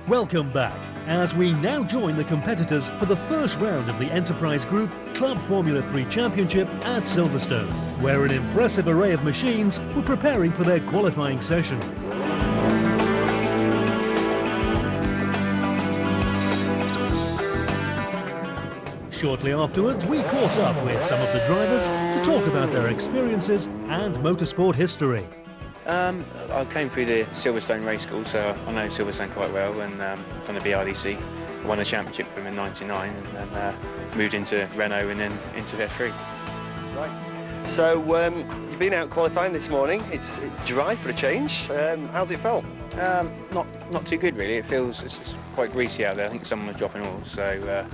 Welcome back, as we now join the competitors for the first round of the Enterprise Group Club Formula 3 Championship at Silverstone, where an impressive array of machines were preparing for their qualifying session. Shortly afterwards, we caught up with some of the drivers to talk about their experiences and motorsport history. I came through the Silverstone race school, so I know Silverstone quite well, and done the BRDC. I won the championship for them in '99, and then moved into Renault and then into F3. Right. So you've been out qualifying this morning. It's dry for a change. How's it felt? Not too good really. It feels it's quite greasy out there. I think someone was dropping oil, so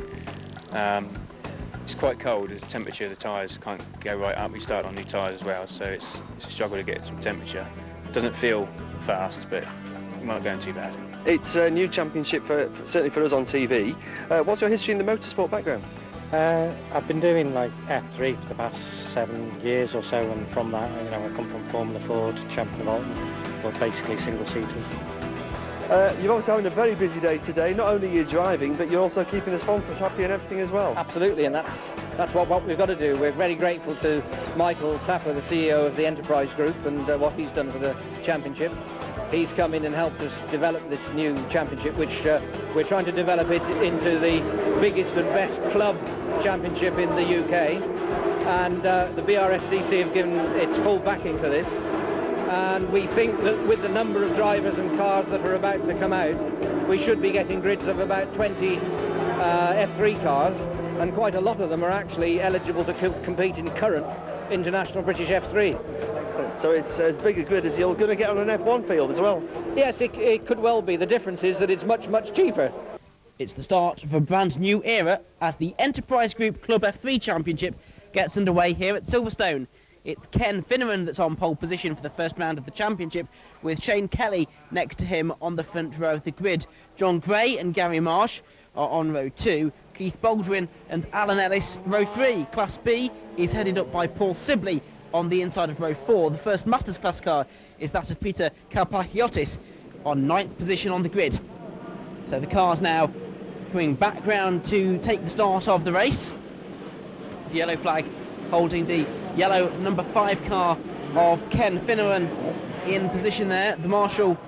it's quite cold. The temperature of the tyres can't go right up. We started on new tyres as well, so it's a struggle to get some temperature. It doesn't feel fast, but we're not going too bad. It's a new championship, certainly for us on TV. What's your history in the motorsport background? I've been doing like F3 for the past 7 years or so, and from that, I come from Formula Ford, champion of Alton, but basically single-seaters. You're obviously having a very busy day today. Not only are you driving, but you're also keeping the sponsors happy and everything as well. Absolutely, and that's what we've got to do. We're very grateful to Michael Tapper, the CEO of the Enterprise Group, and what he's done for the championship. He's come in and helped us develop this new championship, which we're trying to develop it into the biggest and best club championship in the UK. And the BRSCC have given its full backing for this. And we think that with the number of drivers and cars that are about to come out, we should be getting grids of about 20 F3 cars, and quite a lot of them are actually eligible to compete in current international British F3. So it's as big a grid as you're going to get on an F1 field as well? Yes, it could well be. The difference is that it's much, much cheaper. It's the start of a brand new era as the Enterprise Group Club F3 Championship gets underway here at Silverstone. It's Ken Finneran that's on pole position for the first round of the championship, with Shane Kelly next to him on the front row of the grid. John Gray and Gary Marsh are on row 2, Keith Baldwin and Alan Ellis row 3. Class B is headed up by Paul Sibley on the inside of row 4. The first Masters class car is that of Peter KALPAKIOTis on 9th position on the grid. So the cars now coming back round to take the start of the race. The yellow flag holding the yellow number 5 car of Ken Finneran in position there. The marshal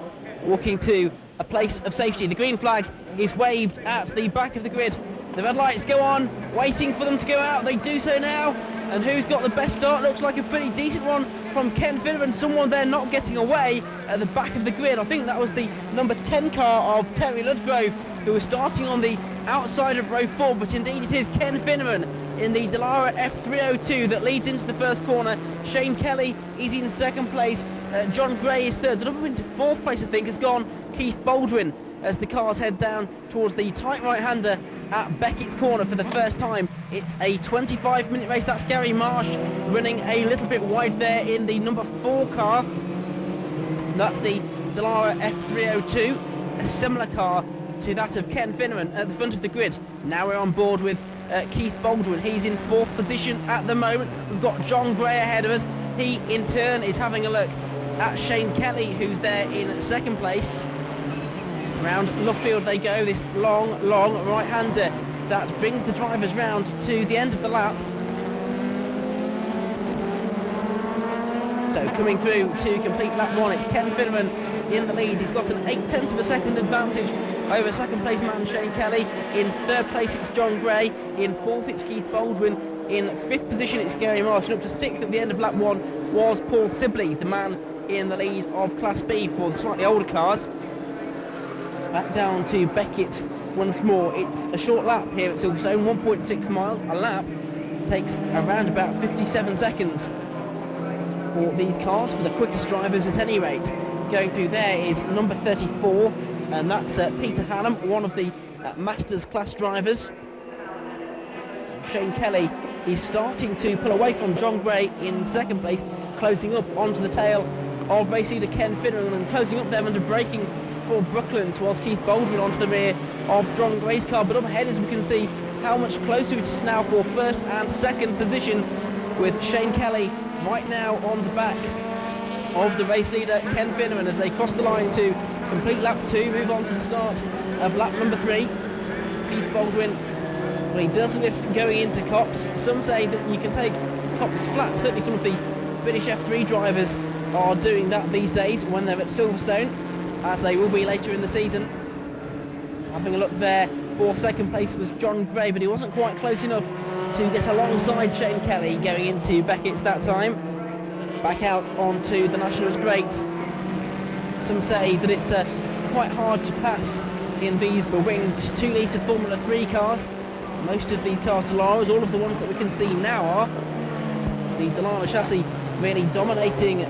walking to a place of safety. The green flag is waved at the back of the grid. The red lights go on, waiting for them to go out. They do so now. And who's got the best start? Looks like a pretty decent one from Ken Finneran. Someone there not getting away at the back of the grid. I think that was the number 10 car of Terry Ludgrove, who was starting on the outside of row 4, but indeed it is Ken Finneran in the Dallara F302 that leads into the first corner. Shane Kelly is in second place. John Gray is third. Up into fourth place, I think, has gone Keith Baldwin as the cars head down towards the tight right-hander at Beckett's corner for the first time. It's a 25-minute race. That's Gary Marsh running a little bit wide there in the number 4 car. That's the Dallara F302, a similar car to that of Ken Finneran at the front of the grid. Now we're on board with Keith Baldwin. He's in 4th position at the moment. We've got John Gray ahead of us. He in turn is having a look at Shane Kelly, who's there in 2nd place. Round Luffield they go, this long right-hander that brings the drivers round to the end of the lap. So coming through to complete lap 1, it's Ken Finneran in the lead. He's got an 0.8 of a second advantage over 2nd place man Shane Kelly. In 3rd place it's John Gray. In 4th it's Keith Baldwin. In 5th position it's Gary Marsh. And up to 6th at the end of lap 1 was Paul Sibley, the man in the lead of Class B for the slightly older cars. Back down to Beckett's once more. It's a short lap here at Silverstone, 1.6 miles. A lap takes around about 57 seconds for these cars, for the quickest drivers at any rate. Going through there is number 34, and that's Peter Hannam, one of the Masters class drivers. Shane Kelly is starting to pull away from John Gray in 2nd place, closing up onto the tail of race leader Ken Finneran, and closing up them under braking for Brooklyn towards Keith Baldwin onto the rear of John Gray's car. But up ahead, as we can see, how much closer it is now for 1st and 2nd position, with Shane Kelly right now on the back of the race leader Ken Finneran as they cross the line to complete lap 2, move on to the start of lap number 3. Keith Baldwin, well, he does lift going into Copse. Some say that you can take Copse flat. Certainly some of the British F3 drivers are doing that these days when they're at Silverstone, as they will be later in the season. Having a look there, for second place was John Gray, but he wasn't quite close enough to get alongside Shane Kelly going into Beckett's that time. Back out onto the National Straight. Some say that it's quite hard to pass in these bewinged 2-litre Formula 3 cars. Most of these cars, Delaras, all of the ones that we can see now are the Delara chassis really dominating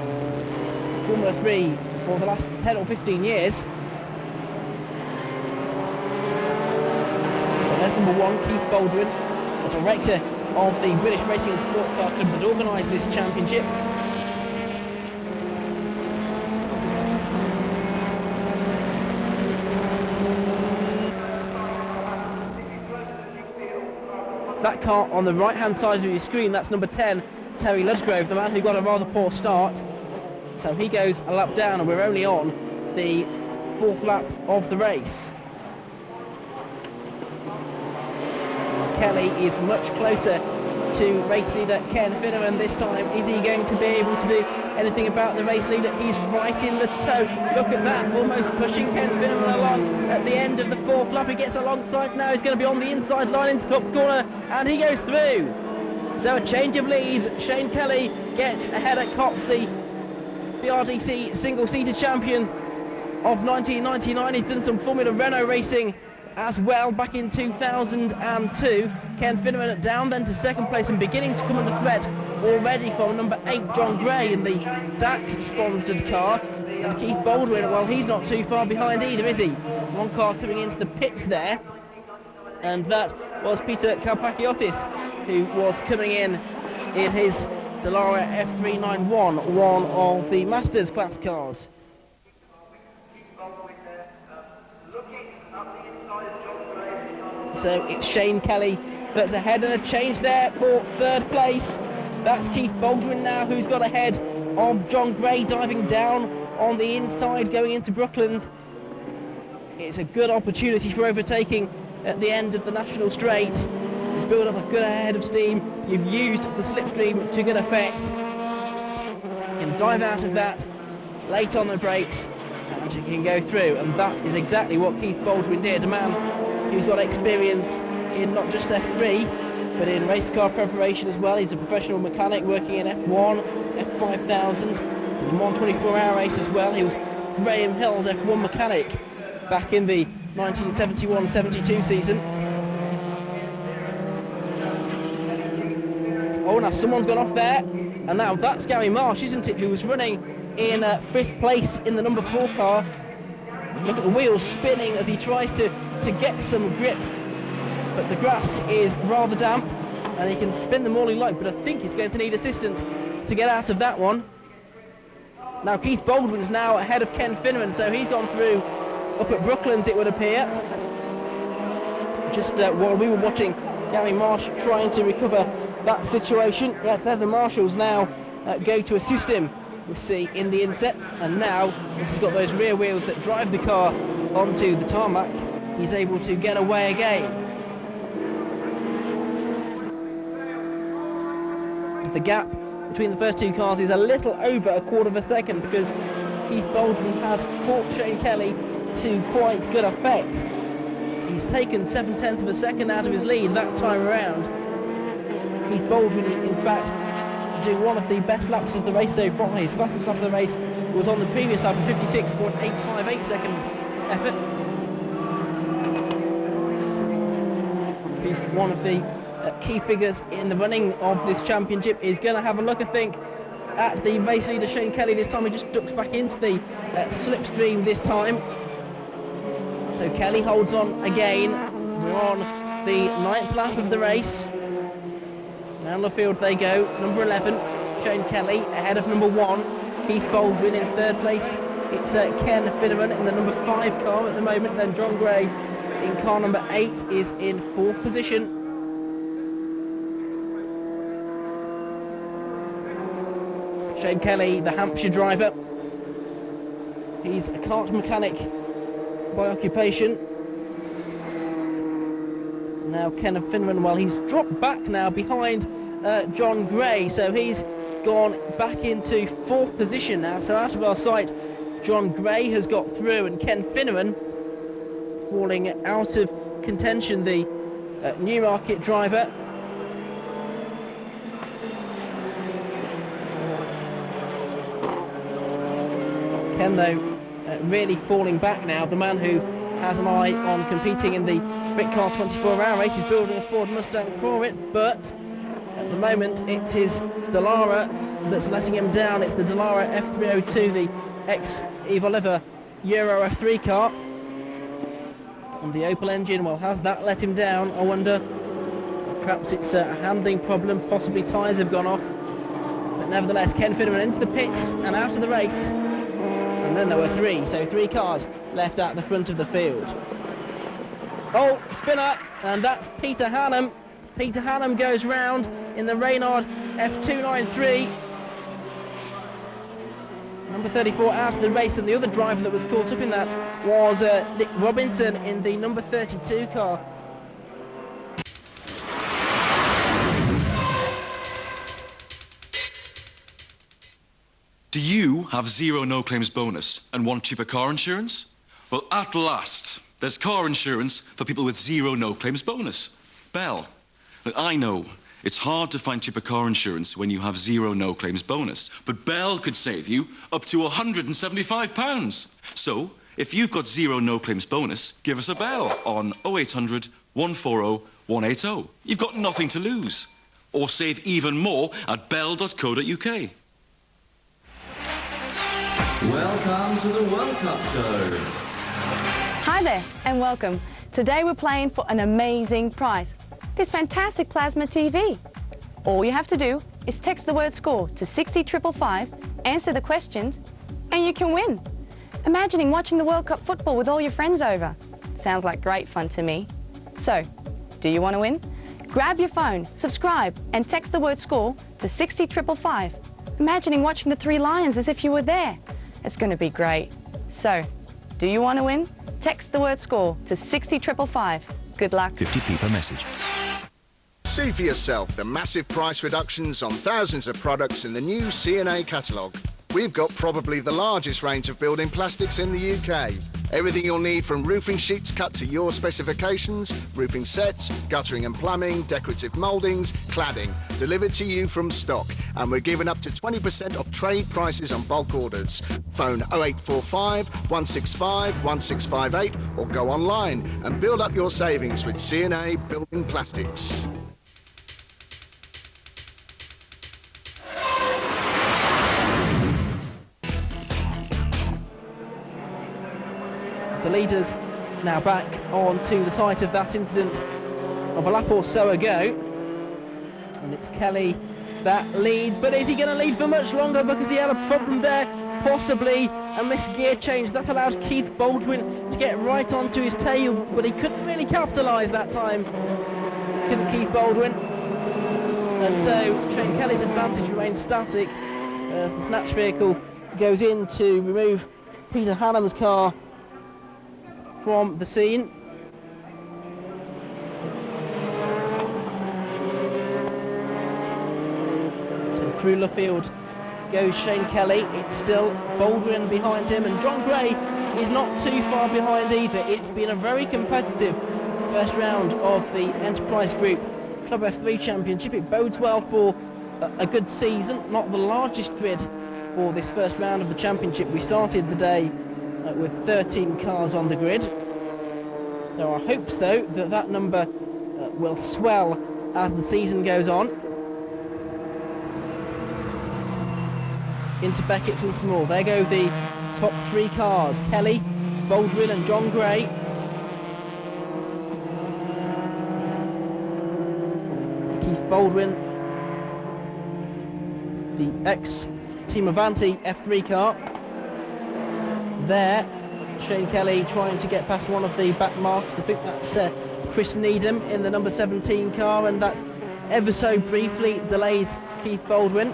Formula 3 for the last 10 or 15 years. So there's number 1, Keith Baldwin, the director of the British Racing and Sports Car Club that organised this championship. That car on the right hand side of your screen, that's number 10, Terry Ludgrove, the man who got a rather poor start. So he goes a lap down and we're only on the 4th lap of the race. Kelly is much closer to race leader Ken Finneran this time. Is he going to be able to do anything about the race leader? He's right in the tow. Look at that, almost pushing Ken Finneran along at the end of the 4th lap. He gets alongside now, he's going to be on the inside line into Copse Corner, and he goes through. So a change of lead. Shane Kelly gets ahead at Copse, the RDC single-seater champion of 1999. He's done some Formula Renault racing as well back in 2002. Ken Finneran down then to second place and beginning to come under threat already from number 8 John Gray in the DAX sponsored car. And Keith Baldwin, well, he's not too far behind either, is he? One car coming into the pits there, and that was Peter KALPAKIOTIS, who was coming in his Delara F391, one of the Masters class cars. So it's Shane Kelly that's ahead, and a change there for 3rd place. That's Keith Baldwin now, who's got ahead of John Gray, diving down on the inside going into Brooklands. It's a good opportunity for overtaking at the end of the National Straight. You've built up a good head of steam, you've used the slipstream to good effect. You can dive out of that late on the brakes and you can go through, and that is exactly what Keith Baldwin did. A man who's got experience in not just F3 but in race car preparation as well. He's a professional mechanic working in F1, F5000, and 124-hour race as well. He was Graham Hill's F1 mechanic back in the 1971-72 season. Oh, now someone's gone off there, and now that's Gary Marsh, isn't it, who was running in 5th place in the number 4 car. Look at the wheels spinning as he tries to get some grip, but the grass is rather damp and he can spin them all he likes, but I think he's going to need assistance to get out of that one. Now Keith Baldwin's now ahead of Ken Finneran, so he's gone through up at Brooklands, it would appear. Just while we were watching Gary Marsh trying to recover that situation. Yeah, there the marshals now go to assist him, we see in the inset, and now this has got those rear wheels that drive the car onto the tarmac. He's able to get away again. The gap between the first 2 cars is a little over a quarter of a second because Keith Baldwin has caught Shane Kelly to quite good effect. He's taken 7/10 of a second out of his lead that time around. Keith Baldwin, in fact, doing one of the best laps of the race so far. His fastest lap of the race was on the previous lap, a 56.858 second effort. He's one of the key figures in the running of this championship. Is going to have a look, I think, at the race leader Shane Kelly this time. He just ducks back into the slipstream this time. So Kelly holds on again. We're on the 9th lap of the race. Down the field they go. Number 11, Shane Kelly, ahead of number 1, Keith Baldwin in 3rd place. It's Ken Finneran in the number 5 car at the moment. Then John Gray in car number 8 is in 4th position. Shane Kelly, the Hampshire driver. He's a kart mechanic by occupation. Now Ken Finneran, well, he's dropped back now behind John Gray, so he's gone back into 4th position now, so out of our sight. John Gray has got through, and Ken Finneran falling out of contention, the Newmarket driver. Ken, though, really falling back now. The man who has an eye on competing in the Britcar 24-hour race is building a Ford Mustang for it, but at the moment it's his Dallara that's letting him down. It's the Dallara F302, the ex-Eve Oliver Euro F3 car. And the Opel engine, well, has that let him down? I wonder. Perhaps it's a handling problem, possibly tyres have gone off. But nevertheless, Ken Finneran into the pits and out of the race. And then there were 3, so 3 cars left at the front of the field. Oh, spinner, and that's Peter Hannum. Peter Hannum goes round in the Reynard F293. Number 34 out of the race, and the other driver that was caught up in that was Nick Robinson in the number 32 car. Do you have zero no-claims bonus and want cheaper car insurance? Well, at last, there's car insurance for people with zero no-claims bonus. Bell. Look, I know it's hard to find cheaper car insurance when you have zero no-claims bonus, but Bell could save you up to £175. So, if you've got zero no-claims bonus, give us a bell on 0800 140 180. You've got nothing to lose. Or save even more at bell.co.uk. Welcome to the World Cup Show. Hi there and welcome. Today we're playing for an amazing prize, this fantastic plasma TV. All you have to do is text the word SCORE to 60555, answer the questions, and you can win. Imagining watching the World Cup football with all your friends over. Sounds like great fun to me. So, do you want to win? Grab your phone, subscribe, and text the word SCORE to 60555. Imagining watching the 3 Lions as if you were there. It's going to be great. So, do you want to win? Text the word SCORE to 60555. Good luck. 50p per message. See for yourself the massive price reductions on thousands of products in the new C&A catalogue. We've got probably the largest range of building plastics in the UK. Everything you'll need from roofing sheets cut to your specifications, roofing sets, guttering and plumbing, decorative mouldings, cladding, delivered to you from stock. And we're giving up to 20% of trade prices on bulk orders. Phone 0845 165 1658 or go online and build up your savings with C&A Building Plastics. The leaders now back onto the site of that incident of a lap or so ago. And it's Kelly that leads, but is he going to lead for much longer because he had a problem there? Possibly a missed gear change. That allowed Keith Baldwin to get right onto his tail, but he couldn't really capitalise that time. Couldn't Keith Baldwin. And so Shane Kelly's advantage remains static as the snatch vehicle goes in to remove Peter Hannum's car from the scene. So through Luffield goes Shane Kelly. It's still Baldwin behind him, and John Gray is not too far behind either. It's been a very competitive first round of the Enterprise Group Club F3 Championship. It bodes well for a good season. Not the largest grid for this first round of the championship. We started the day with 13 cars on the grid. There are hopes, though, that that number will swell as the season goes on. Into Beckett's once more. There go the top 3 cars. Kelly, Baldwin and John Gray. Keith Baldwin, the ex-Team Avanti F3 car. There, Shane Kelly trying to get past one of the back marks. I think that's Chris Needham in the number 17 car, and that ever so briefly delays Keith Baldwin.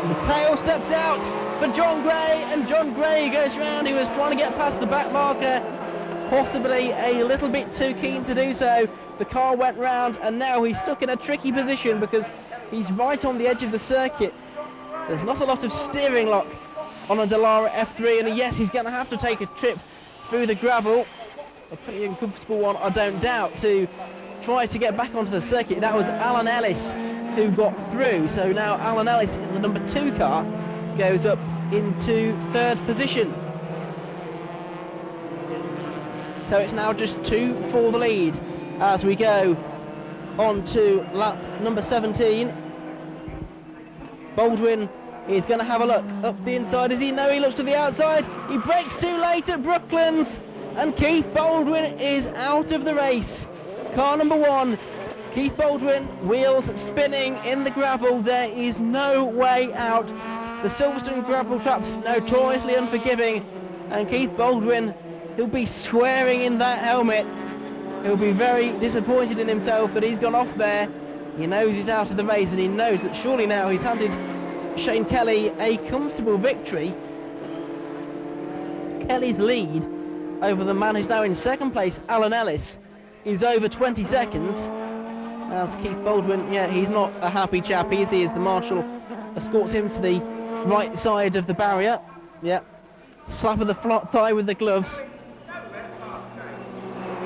The tail steps out for John Gray, and John Gray goes round. He was trying to get past the back marker, possibly a little bit too keen to do so. The car went round, and now he's stuck in a tricky position because he's right on the edge of the circuit. There's not a lot of steering lock on a Dallara F3, and yes, he's going to have to take a trip through the gravel, a pretty uncomfortable one, I don't doubt, to try to get back onto the circuit. That was Alan Ellis who got through, so now Alan Ellis in the number 2 car goes up into 3rd position. So it's now just 2 for the lead as we go on to lap number 17. Baldwin is going to have a look up the inside. Does he know? He looks to the outside. He brakes too late at Brooklands, and Keith Baldwin is out of the race. Car number 1, Keith Baldwin, wheels spinning in the gravel. There is no way out. The Silverstone gravel trap's notoriously unforgiving, and Keith Baldwin, he'll be swearing in that helmet. He'll be very disappointed in himself that he's gone off there. He knows he's out of the race, and he knows that surely now he's handed Shane Kelly a comfortable victory. Kelly's lead over the man who's now in 2nd place, Alan Ellis, is over 20 seconds. As Keith Baldwin, yeah, he's not a happy chap, is he, as the marshal escorts him to the right side of the barrier. Yeah, slap of the flat thigh with the gloves.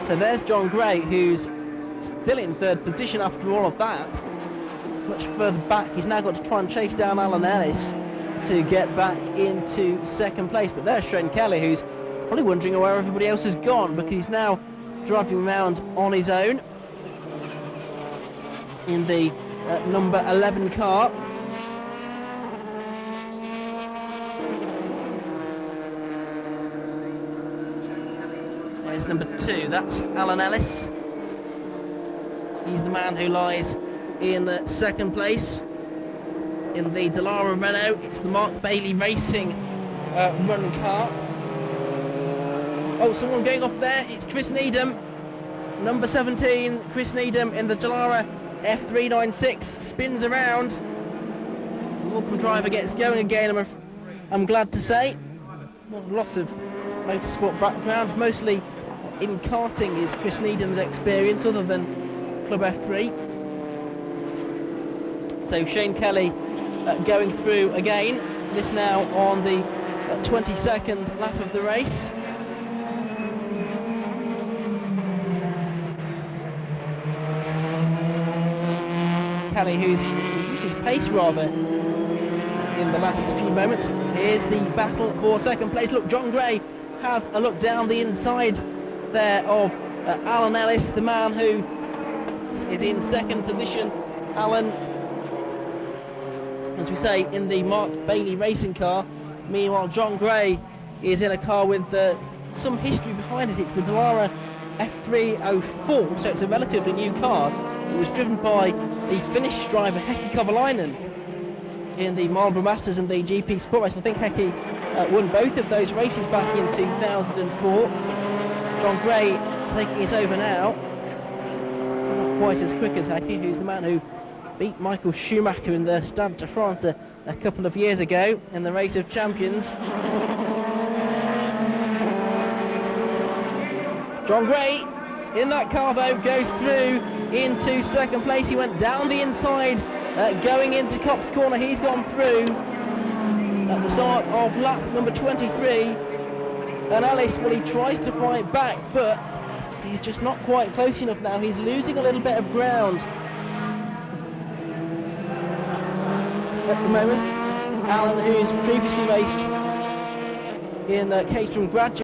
So there's John Gray, who's still in 3rd position after all of that. Much further back, he's now got to try and chase down Alan Ellis to get back into 2nd place. But there's Shane Kelly, who's probably wondering where everybody else has gone, because he's now driving around on his own in the number 11 car. There's number 2, that's Alan Ellis. He's the man who lies in 2nd place. In the Dallara Renault, it's the Mark Bailey Racing run car. Oh, someone going off there, it's Chris Needham. Number 17, Chris Needham in the Dallara F396, spins around. The Morecambe driver gets going again, I'm glad to say. Lots of motorsport background, mostly in karting is Chris Needham's experience, other than Club F3. So Shane Kelly going through again, this now on the 22nd lap of the race. Kelly, who's used his pace rather in the last few moments. Here's the battle for 2nd place. Look, John Gray has a look down the inside there of Alan Ellis, the man who is in 2nd position. Alan, as we say, in the Mark Bailey racing car. Meanwhile, John Gray is in a car with some history behind it. It's the Dallara F304, so it's a relatively new car. It was driven by the Finnish driver Heikki Kovalainen in the Marlborough Masters and the GP Sport Race. I think Heikki won both of those races back in 2004. John Gray taking it over now. Not quite as quick as Heikki, who's the man who beat Michael Schumacher in the Stade de France a couple of years ago in the Race of Champions. John Gray in that car though goes through into 2nd place. He went down the inside going into Copse Corner. He's gone through at the start of lap number 23. And Ellis, well, he tries to fight back, but he's just not quite close enough now. He's losing a little bit of ground at the moment. Alan, who's previously raced in Caterham Grad